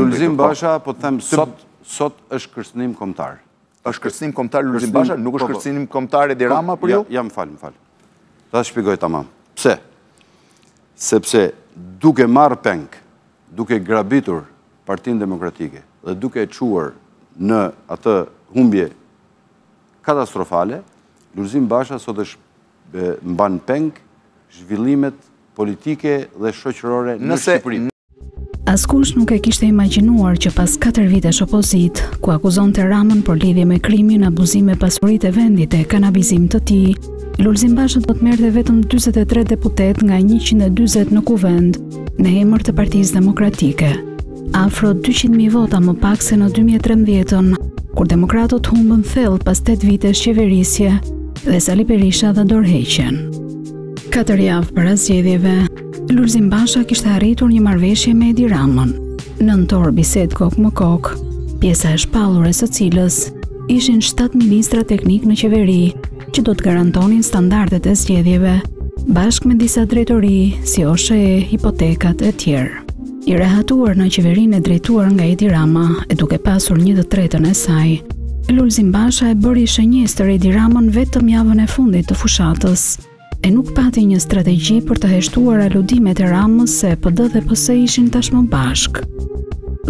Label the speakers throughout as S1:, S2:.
S1: Lulzim Basha, po them sot është kërcënim kombëtar.
S2: Është kërcënim kombëtar Lulzim Basha, nuk është kërcënim kombëtar Edi Rama për ju?
S1: Ja, më fal. Ta shpjegoj tamam. Pse? Sepse duke marrë peng, duke grabitur Partinë Demokratike dhe duke e çuar në atë humbje katastrofale, Lulzim Basha sot është mban peng zhvillimet politike dhe shoqërore në Shqipëri.
S3: Askush nuk e kishte imagjinuar që pas 4 vitesh opozit, ku akuzonte Ramën për lidhje me krimin, abuzim me pasuritë e vendit e kanabizim të tij, Lulzim Basha do të merrte vetëm 43 deputet nga 140 në kuvend në emër të Partisë Demokratike. Afro 200.000 vota më pak se në 2013, kur demokratët humbën thellë pas 8 vitesh qeverisje dhe Sali Berisha dha dorëheqjen. 4 javë para zgjedhjeve, Lulzim Basha kishte arritur një marrëveshje me Edi Ramën. Nëntor bisedë kokë më kokë, pjesa e shpallur e së cilës ishin 7 ministra teknik në qeveri që do të garantonin standardet e zgjedhjeve, bashkë me disa drejtori si OSHE, hipotekat e tjerë. I rehatuar në qeverinë e drejtuar nga Edi Rama e duke pasur 1/3 e saj, Lulzim Basha e bëri shënjestër Edi Ramën vetëm javën e fundit të fushatës, e nuk pati një strategji për të heshtuar aludimet e Ramës se PD dhe PS ishin tashmë bashk.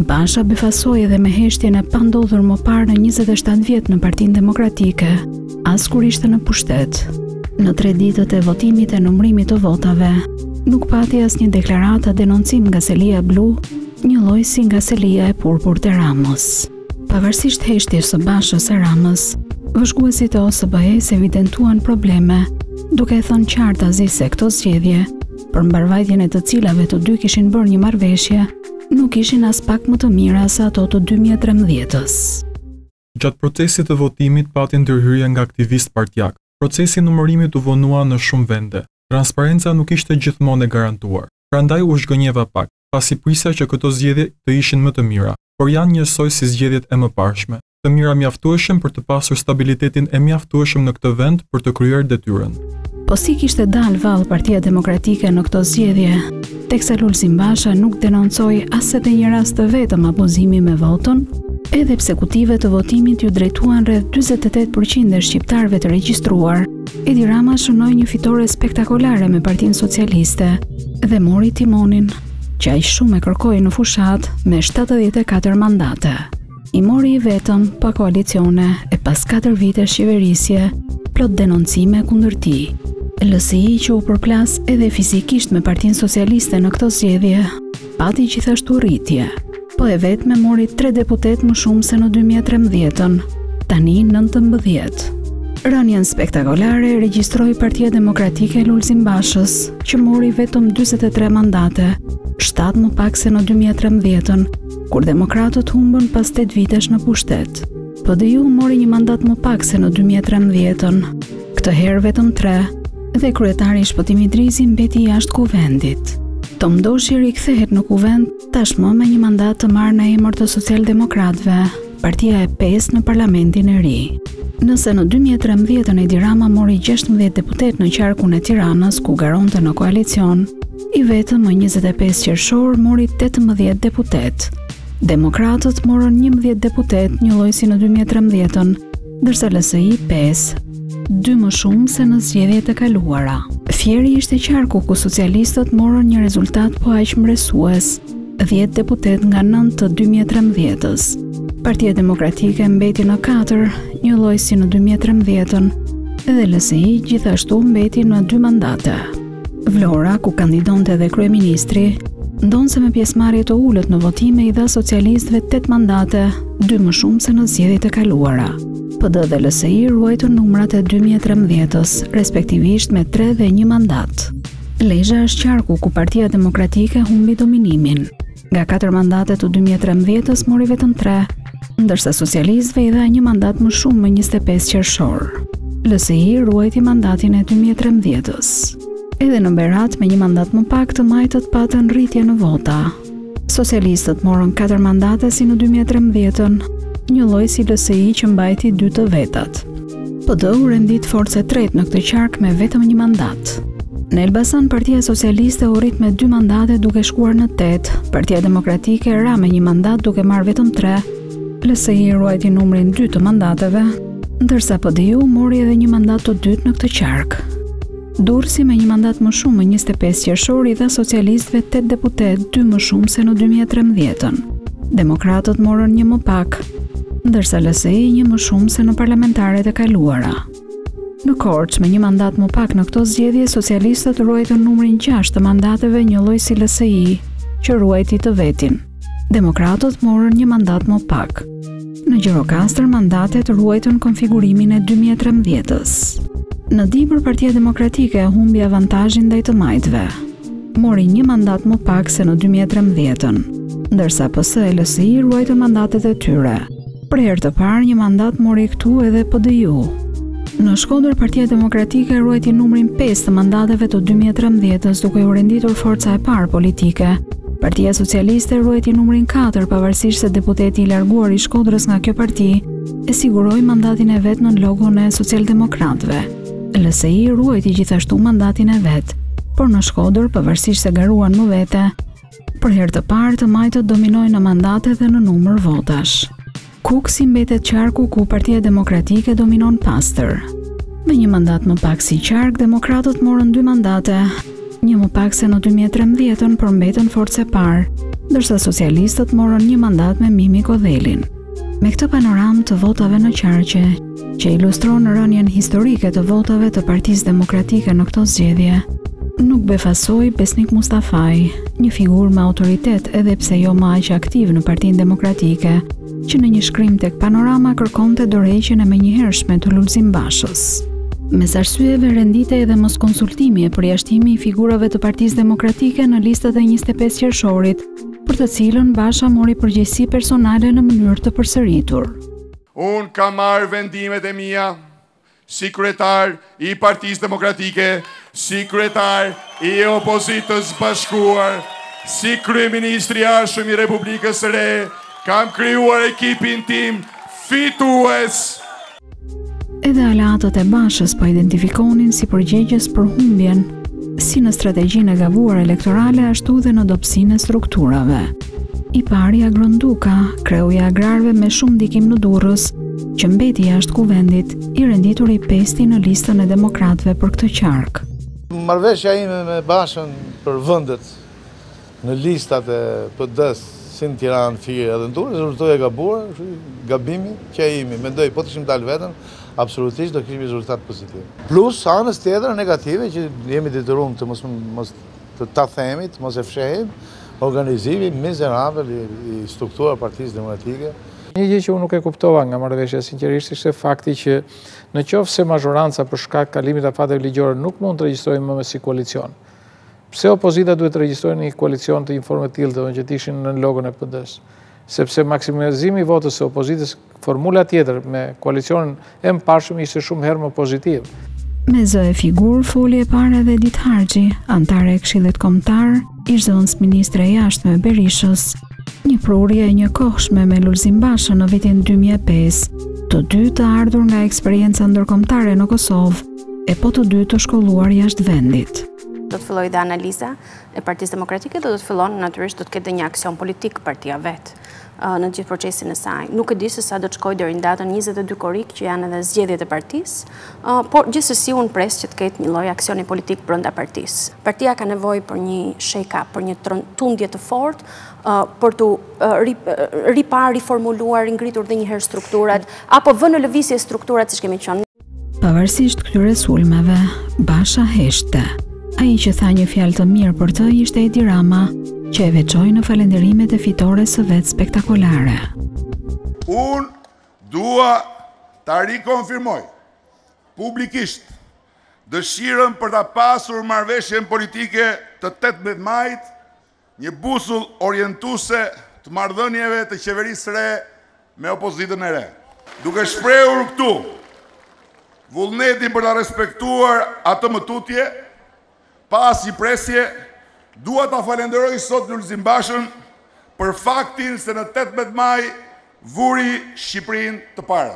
S3: Basha befasoi edhe me heshtjen e pandodhur më parë në 27 vjet në Partinë Demokratike, as kur ishte në pushtet. Në 3 ditët e votimit e numërimit të votave, nuk pati asnjë deklaratë denoncim nga selia blu, një lloj si nga selia e purpur të Ramës. Pavarësisht heshtjes së Bashës e Ramës, vëzhguesit e OSBE-s evidentuan probleme, duke e thënë qartazi se këto zgjedhje, për mbarvajtjen e të cilave të dy kishin bërë një marrëveshje, nuk ishin as pak më të mira se ato të 2013-s.
S4: Gjatë procesit të votimit pati ndërhyrje nga aktivistë partjak. Procesi i numërimit u vonua në shumë vende. Transparenca nuk ishte gjithmonë e garantuar. Prandaj u zhgënjeva pak, pasi prisja që këto zgjedhje të ishin më të mira, por janë njësoj si zgjedhjet e mëparshme. Të mira mjaftueshëm për të pasur stabilitetin e mjaftueshëm në këtë vend për të kryer detyrën.
S3: Po si kishte dalë vallë Partia Demokratike në këto zgjedhje, teksa Lulzim Basha nuk denoncoi as edhe një rast të vetëm abuzimi me votën, edhe pse kutive të votimit ju drejtuan rreth 48% e shqiptarëve të regjistruar, Edi Rama shënoi një fitore spektakolare me Partinë Socialiste dhe mori timonin, që aq shumë e kërkoi në fushat me 74 mandate. I mori i vetëm pa koalicione e pas 4 vitesh qeverisje, plot denoncime kundër tij. LSI që u përplas edhe fizikisht me Partinë Socialiste në këto zgjedhje, pati gjithashtu rritje, po e vetme mori 3 deputet më shumë se në 2013-ën, tani 19. Rënien spektakolare regjistroi Partia Demokratike e Lulzim Bashës, që mori vetëm 43 mandate, 7 më pak se në 2013-ën, kur demokratët humbën pas 8 vitesh në pushtet. PD-ju mori një mandat më pak se në 2013-ën, këtë herë vetëm 3, dhe kryetari i shpëtimit Drizi mbeti jashtë kuvendit. Tom Doshi rikthehet në kuvend tashmë me një mandat të marrë në emër të socialdemokratëve, partia e 5 në parlamentin e ri. Nëse në 2013 Edi Rama mori 16 deputet në qarkun e Tiranës ku garonte në koalicion, i vetëm më 25 qershor mori 18 deputet. Demokratët morën 11 deputet, një lloj si në 2013-ën, ndërsa LSI 5, 2 më shumë se në zgjedhjet e kaluara. Fieri ishte qarku ku socialistët morën një rezultat po aq mbresues, 10 deputet nga 9 të 2013-s. Partia Demokratike mbeti në 4, një lloj si në 2013-ën, dhe LSI gjithashtu mbeti në 2 mandate. Vlora, ku kandidonte edhe kryeministri, ndonse me pjesëmarrje të ulët në votime i dha socialistëve 8 mandate, 2 më shumë se në zgjedhjet e kaluara. PD dhe LSI ruajtën numrat e 2013-s, respektivisht me 3 dhe 1 mandat. Lezhë është qarku ku Partia Demokratike humbi dominimin. Nga 4 mandate të 2013-s mori vetëm 3, ndërsa socialistëve i dha 1 mandat më shumë më 25 qershor. LSI ruajti mandatin e 2013-s. Edhe në Berat me 1 mandat më pak të majtët patën rritje në vota. Socialistët morën 4 mandate si në 2013-ën, një lloj si LSI që mbajti 2 të vetat. PD u rendit forcë tretë në këtë qark me vetëm 1 mandat. Në Elbasan, Partia Socialiste u rrit me 2 mandate duke shkuar në 8, Partia Demokratike ra me 1 mandat duke marrë vetëm 3, LSI ruajti numrin 2 të mandateve, ndërsa PDU mori edhe 1 mandat të dytë në këtë qark. Durrësi me 1 mandat më shumë më 25 qershor i dha socialistëve 8 deputet, 2 më shumë se në 2013. Demokratët morën 1 më pak, ndërsa LSI 1 më shumë se në parlamentaret e kaluara. Në Korç, me 1 mandat më pak në këto zgjedhje, socialistët ruajtën numrin 6 të mandateve, njëlloj si LSI, që ruajti të vetin. Demokratët morën 1 mandat më pak. Në Gjirokastër, mandatet ruajtën konfigurimin e 2013-s. Në Dibër, Partia Demokratike humbi avantazhin ndaj të majtëve. Mori 1 mandat më pak se në 2013-ën, ndërsa PS e LSI ruajtën mandatet e tyre. Për herë të parë, 1 mandat mori këtu edhe PDU. Në Shkodër, Partia Demokratike ruajti numrin 5 të mandateve të 2013-s duke u renditur forca e parë politike. Partia Socialiste ruajti numrin 4 pavarësisht se deputeti i larguar i Shkodrës nga kjo parti e siguroi mandatin e vet në logon e Socialdemokratëve. LSI ruajti gjithashtu mandatin e vet, por në Shkodër, pavarësisht se garuan më vete, për herë të parë të majtët dominojnë në mandate dhe në numër votash. Kuksi mbetet qarku ku Partia Demokratike dominon pastër. Me 1 mandat më pak si qark, demokratët morën 2 mandate, 1 më pak se në 2013-ën, por mbetën forcë e parë, ndërsa socialistët morën 1 mandat me Mimi Kodhelin. Me këtë panoramë të votave në qarqe, që ilustron rënien historike të votave të Partisë Demokratike në këto zgjedhje, nuk befasoi Besnik Mustafaj, një figurë me autoritet edhe pse jo më aq aktiv në Partinë Demokratike, që në një shkrim tek Panorama kërkonte dorëheqjen e menjëhershme të Lulzim Bashës. Mes arsyeve rendite edhe mos konsultimi e përjashtimi i figurave të Partisë Demokratike në listat e 25 qershorit, për të cilën Basha mori përgjegjësi personale në mënyrë të përsëritur.
S5: Unë kam marrë vendimet e mia si kryetar i Partisë Demokratike, si kryetar i opozitës bashkuar, si kryeministri i arshëm i Republikës së Re, kam krijuar ekipin tim fitues.
S3: Edhe aleatët e Bashës po identifikonin si përgjegjës për humbjen, si në strategjinë e gabuar elektorale ashtu dhe në dobësinë e strukturave. I pari Agronduka, kreu i agrarëve me shumë ndikim në Durrës, që mbeti jashtë kuvendit, i renditur i pesti në listën e demokratëve për këtë qark.
S6: Marrëveshja ime me Bashën për vendet në listat e PD-s si në Tiranë, Fier edhe në Durrës, rezultoi e gabuar, gabimi që imi, mendoj po të ishim dalë vetëm, absolutisht do kishim rezultat pozitiv. Plus anës tjetër negative që jemi detyruar të mos të ta themi, të mos e fshehim, organizimi mizerabël i strukturës Partisë Demokratike.
S7: Një gjë që unë nuk e kuptova nga marrëveshja sinqerisht ishte fakti që në qoftë se mazhoranca për shkak kalimit të fateve ligjore nuk mund të regjistrojnë më si koalicion. Pse opozita duhet të regjistrojnë një koalicion të informativ të që të ishin në logon e PD-s? Sepse maksimizimi i votës së opozitës, formula tjetër me koalicionin e mparshëm ishte shumë herë më pozitiv.
S3: Me zë e figur foli e parë edhe Dit Harxhi, antare e Këshillit Kombëtar, ish zëvendës ministre e jashtme Berishës, një prurje e njëkohshme me Lulzim Bashën në vitin 2005, të dy të ardhur nga eksperjenca ndërkombëtare në Kosovë, e po të dy të shkolluar jashtë vendit.
S8: Do të filloj dhe analiza e Partisë Demokratike dhe do të fillon natyrisht do të ketë një aksion politik partia vet në gjithë procesin e saj. Nuk e di se sa do të shkojë deri në datën 22 korrik që janë edhe zgjedhjet e partisë, por gjithsesi unë pres që të ketë një lloj aksioni politik brenda partisë. Partia ka nevojë për një shake-up, për një tundje të fortë për të riformuluar, ngritur dhe njëherë strukturat apo vënë në lëvizje strukturat siç kemi qenë.
S3: Pavarësisht këtyre sulmeve, Basha heshte. Ai që tha një fjalë të mirë për të ishte Edi Rama, që e veçoi në falenderimet e fitores së vet spektakolare.
S5: Unë dua ta rikonfirmoj publikisht dëshirën për ta pasur marrëveshjen politike të 18 majit, një busull orientuese të marrëdhënieve të qeverisë së re me opozitën e re. Duke shprehur këtu vullnetin për ta respektuar atë mëtutje, pas i presje, dua ta falenderoj sot Lulzim Bashën për faktin se në 18 maj vuri Shqipërinë të parë.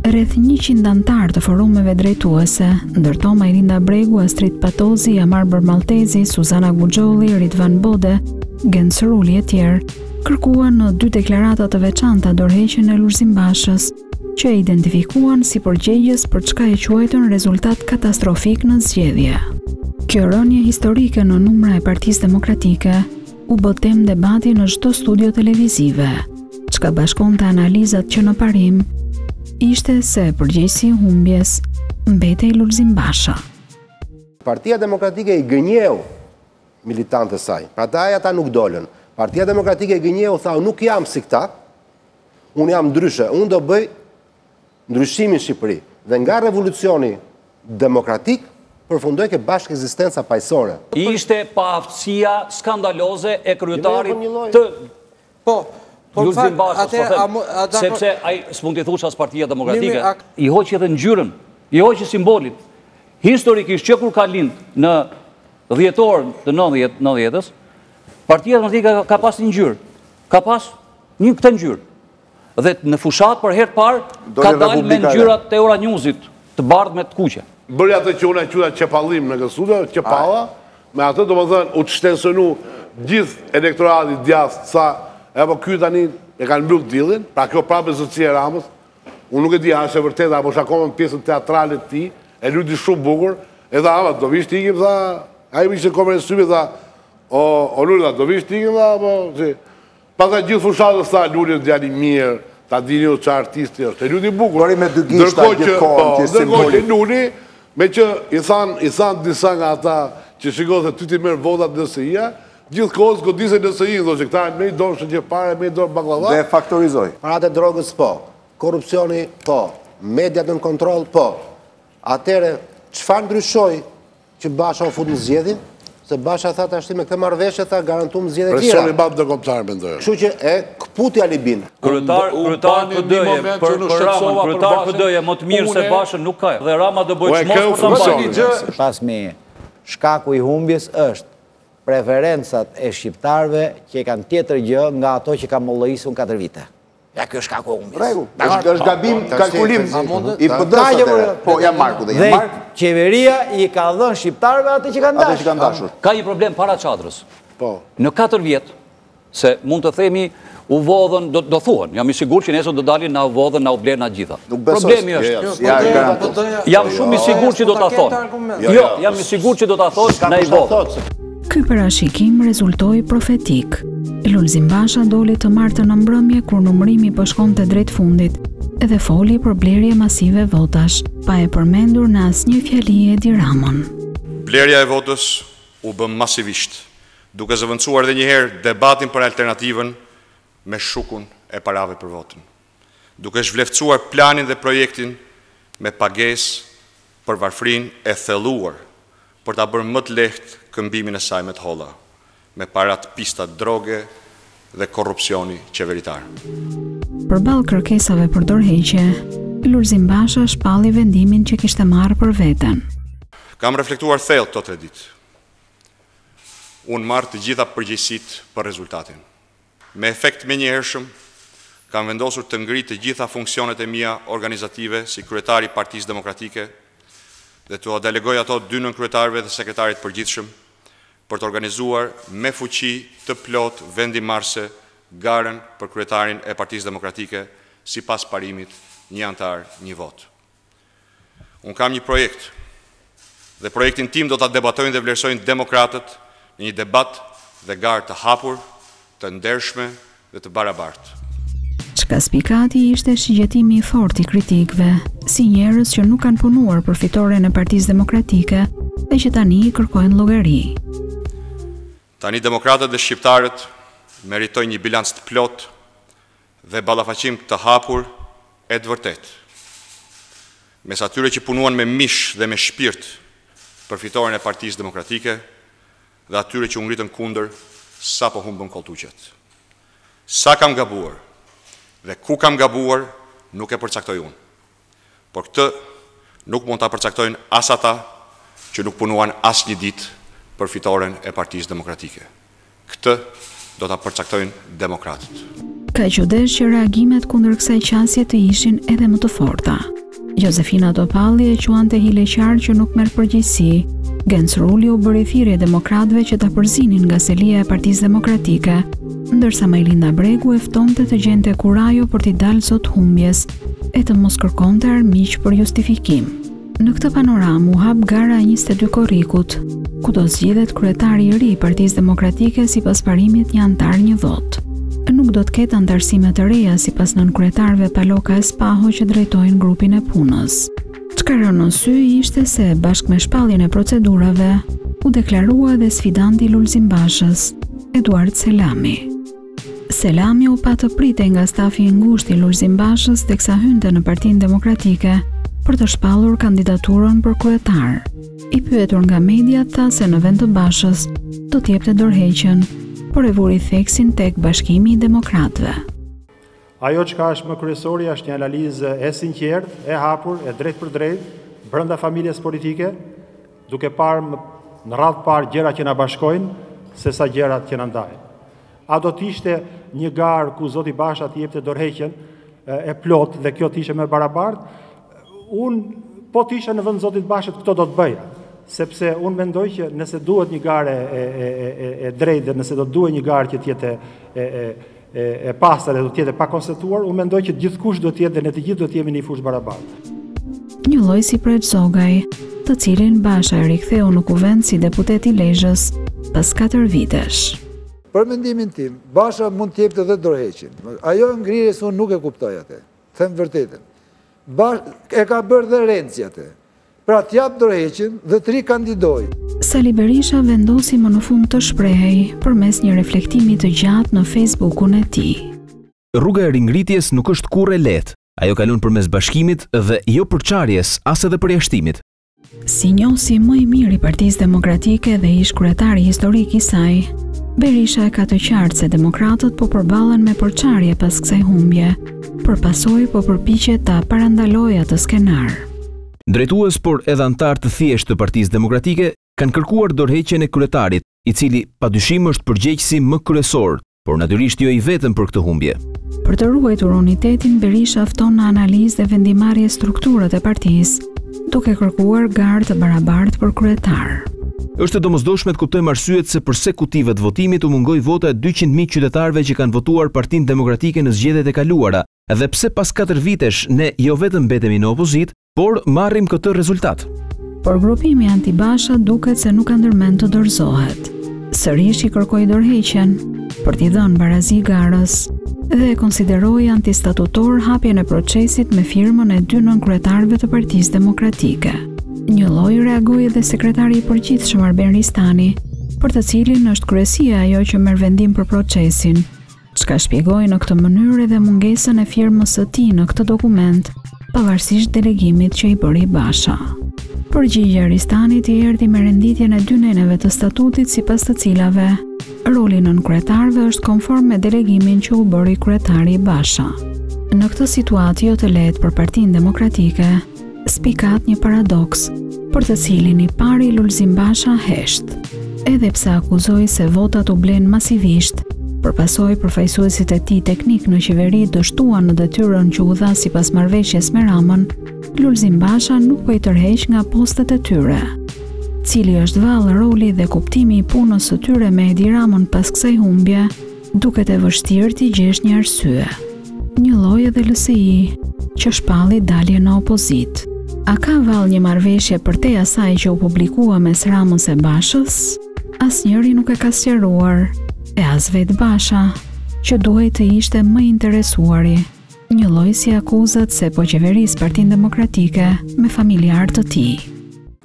S3: Rreth 100 antar të forumeve drejtuese, ndërto Majrinda Bregu, Astrid Patozi, Amar Bërmaltezi, Suzana Guxholli, Ridvan Bode, Genceruli e tjerë, kërkuan në 2 deklarata të veçanta dorëheqjen e Lulzim Bashës, që e identifikuan si përgjegjës për çka e quajtën rezultat katastrofik në zgjedhje. Kjo rënje historike në numra e Partisë Demokratike u bë temë debati në çdo studio televizive, çka bashkonte analizat që në parim ishte se përgjegjësi i humbjes mbetej Lulzim Basha.
S9: Partia Demokratike i gënjeu militantët e saj, prandaj ata nuk dolën. Partia Demokratike i gënjeu tha, nuk jam si këta, unë jam ndryshe, unë do bëj ndryshimin në Shqipëri. Dhe nga revolucioni demokratik përfundoi ke bashkë ekzistenca paqësore.
S10: Ishte pa aftësia skandaloze e kryetarit të Lulzim Bashës, sepse ai s'mund t'i thush as Partia Demokratike, i hoqi edhe ngjyrën, i hoqi simbolit. Historikisht që kur ka lind në dhjetor të 90-s, Partia Demokratike ka pas një ngjyrë, ka pas një këtë ngjyrë. Dhe në fushat për herë të parë ka dalë me ngjyrat të Euronewsit, të bardhë me të kuqe.
S11: Bëri atë që unë e quajta qepallim në kësuda, qepalla, me atë do më thënë u të shtensënu gjithë elektorati djathtë sa apo ky tani e kanë mbyll dillin, pra kjo prapë zotësia e Ramës. Unë nuk e di a është e vërtetë apo është akoma në pjesën teatrale të tij, e luti shumë bukur, e tha, "Ama, do vish ti ikim", tha, ai ishte konferencë syve, tha, "O Lulza, do vish ti ikim", tha, apo si. Pastaj gjithë fushatës tha, "Lulli është djalë i mirë, ta dini ju çfarë artisti është". E luti bukur.
S2: Lori me dy gishta gjithkohën që
S11: simbolik. Ndërkohë Lulli, me që i than disa nga ata që shikojnë se ty ti merr votat NSI-ja, gjithkohës godisën NSI, thoshte këta me i dorë shëngjë pare, me i dorë baklava.
S2: Dhe faktorizoi.
S9: Paratë e drogës po, korrupsioni po, mediat në kontroll po. Atëre, çfarë ndryshoi që Basha u fut në zgjedhje? Se Basha tha tash me këtë marrëveshje tha garantuam zgjedhje tjera.
S11: Presioni bab të kombëtar mendoj.
S9: Kështu që e kputi alibin.
S10: Kryetar PD-je për Ramën, kryetar PD-je më të mirë se Bashën nuk ka. Dhe Rama do bëj çmos për ta bërë.
S12: Pas me shkaku i humbjes është preferencat e shqiptarëve që kanë tjetër gjë nga ato që kanë mollëisur 4 vite. Ja, kjo është shkaku i humbjes.
S2: Rregull, është gabim kalkulim i PD-s. Po jam Marku dhe jam Mark.
S12: Qeveria i ka dhënë shqiptarëve atë që kanë dashur.
S10: Ka një problem para çadrës.
S11: Po.
S10: Në 4 vjet, se mund të themi u vodhën, do thuhen, jam i sigurt që nesër do dalin na u vodhën, na u blen na gjitha. Problemi është. Jam shumë i sigurt që do ta thonë. Jo, jam i sigurt që do ta thonë na i vodhën.
S3: Ky parashikim rezultoi profetik. Lulzim Basha doli të martën në mbrëmje kur numërimi po shkonte drejt fundit edhe foli për blerje masive votash, pa e përmendur në asnjë fjali Edi Ramën.
S13: Blerja e votës u bë masivisht, duke zëvendësuar edhe një herë debatin për alternativën me shukun e parave për votën, duke zhvleftësuar planin dhe projektin me pagesë për varfrinë e thelluar për ta bërë më të lehtë këmbimin e saj me të holla, me parat pista droge dhe korrupsioni qeveritar.
S3: Përballë kërkesave për dorëheqje, Lulzim Basha shpalli vendimin që kishte marrë për veten.
S13: Kam reflektuar thellë këto 3 ditë. Unë marr të gjitha përgjegjësitë për rezultatin. Me efekt menjëhershëm, kam vendosur të ngrit të gjitha funksionet e mia organizative si kryetari i Partisë Demokratike dhe të delegoj ato 2 nënkryetarëve dhe sekretarit përgjithshëm për të organizuar me fuqi të plot vendimarrëse garën për kryetarin e Partisë Demokratike sipas parimit 1 antar, 1 vot. Unë kam një projekt dhe projektin tim do ta debatojnë dhe vlerësojnë demokratët në një debat dhe garë të hapur, të ndershme dhe të barabartë.
S3: Çka spikati ishte shigjetimi i fortë i kritikëve, si njerëz që nuk kanë punuar për fitoren e Partisë Demokratike dhe që tani kërkojnë llogari.
S13: Tani demokratët dhe shqiptarët meritojnë një bilanc të plot dhe ballafaqim të hapur e të vërtetë. Mes atyre që punuan me mish dhe me shpirt për fitoren e Partisë Demokratike dhe atyre që u ngritën kundër sa po humbën koltuqet. Sa kam gabuar dhe ku kam gabuar nuk e përcaktoj unë. Por këtë nuk mund ta përcaktojnë as ata që nuk punuan as një ditë për fitoren e Partisë Demokratike. Këtë do ta përcaktojnë demokratët.
S3: Ka qëdesh që reagimet kundër kësaj qasje të ishin edhe më të forta. Josefina Topalli e quante hileqar që nuk merr përgjegjësi. Gens Rulli u bëri thirrje demokratëve që ta përzinin nga selia e Partisë Demokratike, ndërsa Majlinda Bregu e ftonte të gjente kurajo për t'i dalë sot humbjes e të mos kërkonte armiq për justifikim. Në këtë panoramë u hap gara 22 korrikut, ku do zgjidhet kryetari i ri i Partisë Demokratike sipas parimit një antar një votë. Nuk do të ketë antarësime të reja sipas nënkretarëve Paloka e Spaho që drejtojnë grupin e punës. Çka rënë në sy ishte se bashkë me shpalljen e procedurave u deklarua dhe sfidanti Lulzim Bashës, Eduard Selami. Selami u pa të pritej nga stafi i ngushtë i Lulzim Bashës teksa hynte në Partinë Demokratike për të shpallur kandidaturën për kryetar. I pyetur nga mediat tha se në vend të Bashës do të jepte dorëheqjen, por e vuri theksin tek Bashkimi i Demokratëve.
S14: Ajo që ka është më kryesori është një analizë e sinqertë, e hapur, e drejt për drejt, brenda familjes politike, duke parë në radhë parë gjëra që na bashkojnë, se sa gjërat që na ndajnë. A do t'ishte një garë ku Zoti Basha t'i jepte dorëheqjen e plot dhe kjo t'ishe me barabartë, unë po t'ishe në vend Zotit Bashët këto do të bëja, sepse unë mendoj që nëse duhet një garë e drejtë dhe nëse do të duhet një garë që t'jetë e pastër dhe do t'jetë pa konstituar, unë mendoj që gjithkush do t'jetë dhe ne të gjithë do t'jemi një fushë barabartë.
S3: Një lloj si Pret Zogaj, të cilin Basha e riktheu në kuvent si deputet i Lezhës pas 4 vitesh.
S15: Për mendimin tim, Basha mund të jepte edhe dorëheqjen. Ajo ngrirjes unë nuk e kuptoj atë. Them vërtetën. E ka bërë dhe Renci atë. Pra t'jap dorëheqjen dhe të rikandidoj.
S3: Sali Berisha vendosi më në fund të shprehej përmes një reflektimi të gjatë në Facebookun e tij.
S16: Rruga e ringritjes nuk është kurrë e lehtë. Ajo kalon përmes bashkimit dhe jo përçarjes, as edhe përjashtimit.
S3: Si njohësi më i mirë i Partisë Demokratike dhe ish kryetari historik i saj, Berisha e ka të qartë se demokratët po përballen me përçarje pas kësaj humbje, por pasojë po përpiqet ta parandalojë atë skenar.
S16: Drejtues, por edhe antar të thjeshtë të Partisë Demokratike kanë kërkuar dorëheqjen e kryetarit, i cili padyshim është përgjegjësi më kryesor, por natyrisht jo i vetëm për këtë humbje.
S3: Për të ruajtur unitetin, Berisha fton në analizë dhe vendimarrje strukturët e partisë, duke kërkuar garë të barabartë për kryetar.
S16: Është e domosdoshme të kuptojmë arsyet se përse kutivet votimit u mungoi vota 200.000 qytetarëve që kanë votuar Partinë Demokratike në zgjedhjet e kaluara, dhe pse pas 4 vitesh ne jo vetëm mbetemi në opozit, por marrim këtë rezultat.
S3: Por grupimi anti-Basha duket se nuk ka ndërmend të dorëzohet. Sërish i kërkoi dorëheqjen për t'i dhënë barazi garës dhe e konsideroi antistatutor hapjen e procesit me firmën e 2 nënkretarëve të Partisë Demokratike. Një lloj reagoi edhe sekretari i përgjithshëm Arben Ristani, për të cilin është kryesia ajo që merr vendim për procesin, çka shpjegoi në këtë mënyrë edhe mungesën e firmës së tij në këtë dokument, pavarësisht delegimit që i bëri Basha. Përgjigjja e Ristanit i erdhi me renditjen e 2 neneve të statutit sipas të cilave roli nënkretarëve është konform me delegimin që u bëri kryetari Basha. Në këtë situatë jo të lehtë për Partinë Demokratike, spikat një paradoks, për të cilin i pari Lulzim Basha hesht. Edhe pse akuzoi se votat u blen masivisht, përpasoi përfaqësuesit e tij teknik në qeveri dështuan në detyrën që u dha sipas marrëveshjes me Ramën, Lulzim Basha nuk po i tërheq nga postet e tyre. Cili është vallë roli dhe kuptimi i punës së tyre me Edi Ramën pas kësaj humbje, duket e vështirë t'i gjesh një arsye. Një lloj edhe LSI që shpalli dalje në opozit. A ka vallë një marrëveshje përtej asaj që u publikua mes Ramës e Bashës? Asnjëri nuk e ka sqaruar, e as vetë Basha, që duhej të ishte më interesuari. Një lloj si akuzat se po qeveris Partinë Demokratike me familjar të tij.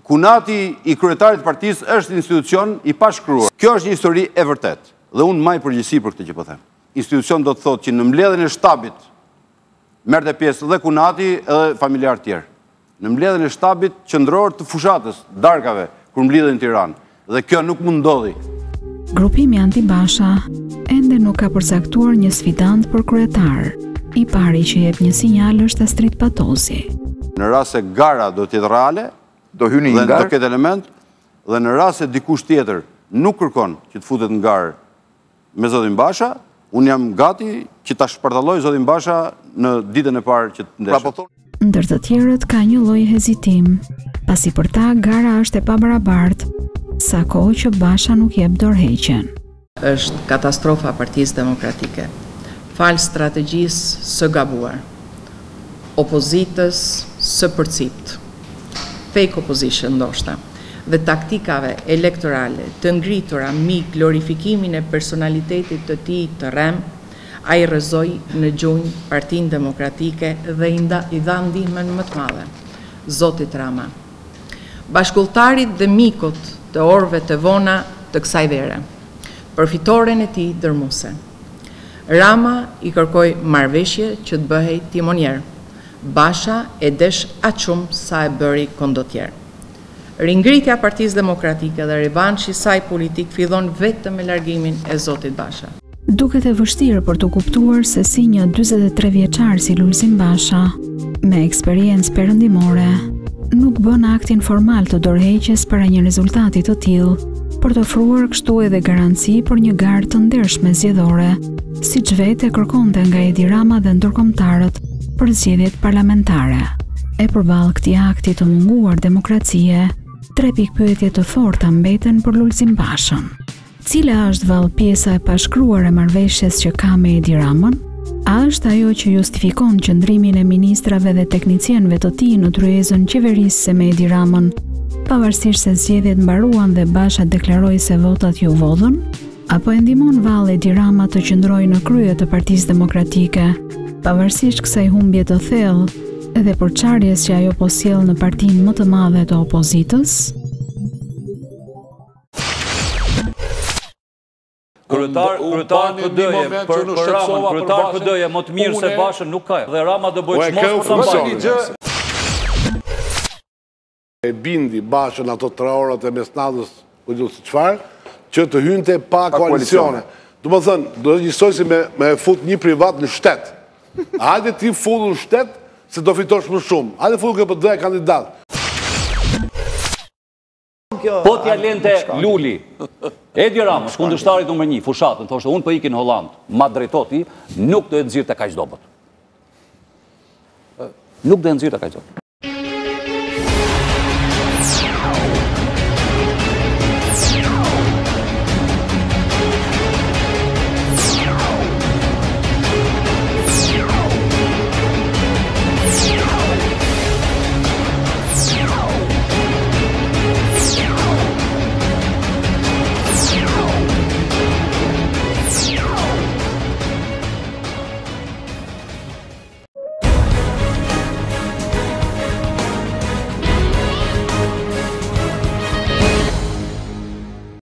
S1: Kunati i kryetarit partisë është institucion i pashkruar. Kjo është një histori e vërtet, dhe unë maj përgjithësi për këtë që po them. Institucion do të thotë që në mbledhjen e shtabit merrte pjesë dhe kunati edhe familjar tjerë. Në mbledhjen e shtabit qendror të fushatës, darkave, kur mblidhen në Tiranë, dhe kjo nuk mund ndodhi.
S3: Grupimi anti-Basha ende nuk ka përcaktuar një sfidant për kryetar. I pari që jep një sinjal është Astrid Patosi.
S1: Në rast se gara do të jetë reale,
S2: do hyni në garë,
S1: do ketë element, dhe në rast se dikush tjetër nuk kërkon që të futet në garë me zotin Basha, unë jam gati që ta shpërtalloj zotin Basha në ditën e parë që të ndeshë.
S3: ndër të tjerët ka një lloj hezitim, pasi për ta gara është e pabarabartë, sa kohë që Basha nuk jep dorëheqjen.
S17: Është katastrofa Partisë Demokratike, falë strategjisë së gabuar, opozitës së përcipt, fake opposition ndoshta, dhe taktikave elektorale të ngritura mbi glorifikimin e personalitetit të tij të rrem, ai rrezoi në gjunjë Partinë Demokratike dhe i dha ndihmën më të madhe, Zotit Rama. Bashkulltarit dhe mikut të orëve të vona të kësaj vere, përfitoren e tij dërmuese. Rama i kërkoi marrëveshje që të bëhej timonier. Basha e desh aq shumë sa e bëri kondotjer. Ringritja e Partisë Demokratike dhe revanshi i saj politik fillon vetëm me largimin e Zotit Basha.
S3: Duket e vështirë për të kuptuar se si një 43 vjeçar si Lulzim Basha, me eksperiencë perëndimore, nuk bën aktin formal të dorëheqjes para një rezultati të tillë, për të ofruar kështu edhe garanci për një garë të ndershme zgjedhore, siç vetë kërkonte nga Edi Rama dhe ndërkombëtarët për zgjedhjet parlamentare. E përballë këtij akti të munguar demokracie, 3 pikpyetje të forta mbeten për Lulzim Bashën. Cila është vallë pjesa e pashkruar e marrëveshjes që ka me Edi Ramën? A është ajo që justifikon qëndrimin e ministrave dhe teknicienëve të tij në tryezën qeverisë me Edi Ramën, pavarësisht se zgjedhjet mbaruan dhe Basha deklaroi se votat ju vodhën? Apo e ndihmon vallë Edi Rama të qëndrojë në krye të Partisë Demokratike, pavarësisht kësaj humbje të thellë edhe përçarjes që ajo po sjell në partinë më të madhe të opozitës?
S10: Kryetar PD-je për Ramën, kryetar PD-je më të mirë se Bashën nuk ka. Dhe Rama do bëjë çmos për ta bërë.
S11: E bindi Bashën ato 3 orët e mesnatës, po diu si çfarë, që të hynte pa koalicione. Do të thënë, do të njësoj si me fut një privat në shtet. Hajde ti futu në shtet, se do fitosh më shumë. Hajde futu ke PD kandidat.
S10: Po t'ja lente Luli, Edi Rama, kundërshtarit numër 1, fushatën, thoshte, unë po ikin në Holland, ma drejtoti, nuk do e nxirrte kaq dobët. Nuk do e nxirrte kaq dobët.